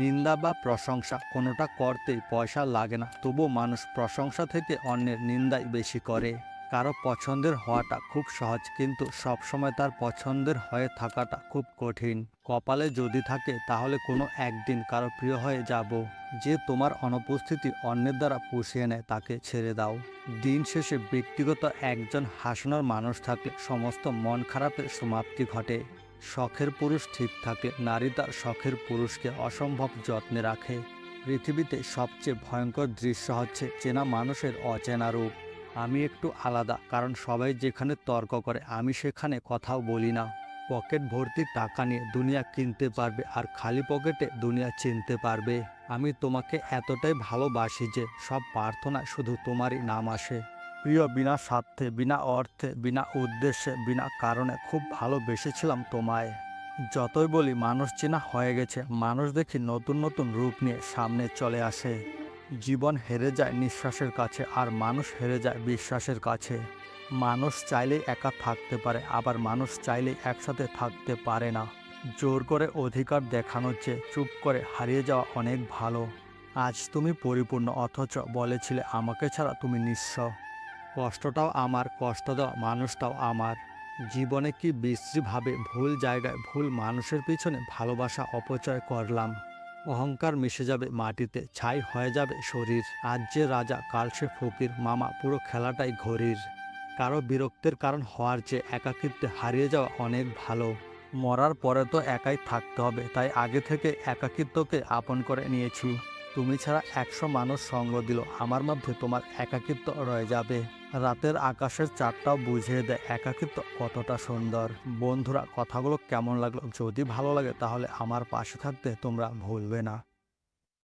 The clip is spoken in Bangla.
নিন্দা বা প্রশংসা কোনোটা করতেই পয়সা লাগে না, তবুও মানুষ প্রশংসা থেকে অন্যের নিন্দাই বেশি করে। কারো পছন্দের হওয়াটা খুব সহজ, কিন্তু সবসময় তার পছন্দের হয়ে থাকাটা খুব কঠিন। কপালে যদি থাকে তাহলে কোনো একদিন কারো প্রিয় হয়ে যাব। যে তোমার অনুপস্থিতি অন্যের দ্বারা পুষিয়ে নেয় তাকে ছেড়ে দাও। দিন শেষে ব্যক্তিগত একজন হাসানোর মানুষ থাকলে সমস্ত মন খারাপের সমাপ্তি ঘটে। শখের পুরুষ ঠিক থাকলে নারী তার শখের পুরুষকে অসম্ভব যত্নে রাখে। পৃথিবীতে সবচেয়ে ভয়ঙ্কর দৃশ্য হচ্ছে চেনা মানুষের অচেনা রূপ। আমি একটু আলাদা, কারণ সবাই যেখানে তর্ক করে আমি সেখানে কথাও বলি না। পকেট ভর্তি টাকা নিয়ে দুনিয়া কিনতে পারবে, আর খালি পকেটে দুনিয়া চিনতে পারবে। আমি তোমাকে এতটাই ভালোবাসি যে সব প্রার্থনা শুধু তোমারই নাম আসে। প্রিয়, বিনা স্বার্থে, বিনা অর্থে, বিনা উদ্দেশ্যে, বিনা কারণে খুব ভালোবেসেছিলাম তোমায়। যতই বলি মানুষ চেনা হয়ে গেছে, মানুষ দেখি নতুন নতুন রূপ নিয়ে সামনে চলে আসে। জীবন হেরে যায় নিঃশ্বাসের কাছে, আর মানুষ হেরে যায় বিশ্বাসের কাছে। মানুষ চাইলেই একা থাকতে পারে, আবার মানুষ চাইলেই একসাথে থাকতে পারে না। জোর করে অধিকার দেখানোর চেয়ে চুপ করে হারিয়ে যাওয়া অনেক ভালো। আজ তুমি পরিপূর্ণ, অথচ বলেছিলে আমাকে ছাড়া তুমি নিঃস্ব। কষ্টটাও আমার, কষ্ট দেওয়া মানুষটাও আমার। জীবনে কি বিশ্রীভাবে ভুল জায়গায় ভুল মানুষের পিছনে ভালোবাসা অপচয় করলাম। অহংকার মিশে যাবে মাটিতে, ছাই হয়ে যাবে শরীর। আজ যে রাজা কাল সে ফকির, মামা পুরো খেলাটাই ঘড়ির। কারো বিরক্তের কারণ হওয়ার চেয়ে একাকিত্বে হারিয়ে যাওয়া অনেক ভালো। মরার পরে তো একাই থাকতে হবে, তাই আগে থেকে একাকিত্বকে আপন করে নিয়েছি। তুমি ছাড়া 100 মানুষ সঙ্গ দিল, আমার মধ্যে তোমার একাকিত্ব রয়ে যাবে। রাতের আকাশের চাঁদটাও বুঝিয়ে দেয় একাকিত্ব কতটা সুন্দর। বন্ধুরা, কথাগুলো কেমন লাগলো? যদি ভালো লাগে তাহলে আমার পাশে থাকতে তোমরা ভুলবে না।